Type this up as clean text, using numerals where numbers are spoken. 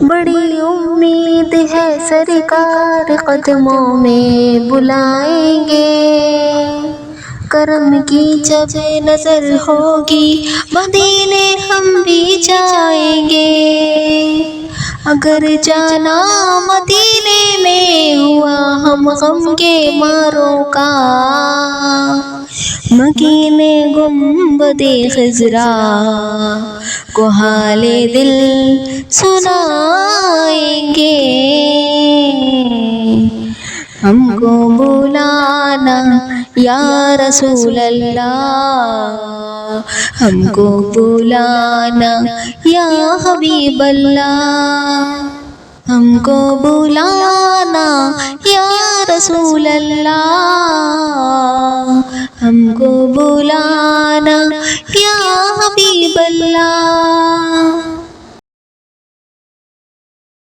بڑی امید ہے سرکار قدموں میں بلائیں گے، کرم کی جب نظر ہوگی مدینے ہم بھی جائیں گے، اگر جانا مدینے میں ہوا ہم غم کے ماروں کا، مکین گنبد خضرا کو حال دل سنائیں گے، ہم کو بلانا یا رسول اللہ، ہم کو بلانا یا حبیب اللہ، ہم کو بلانا یا رسول اللہ، ہم کو بلانا یا حبیب اللہ۔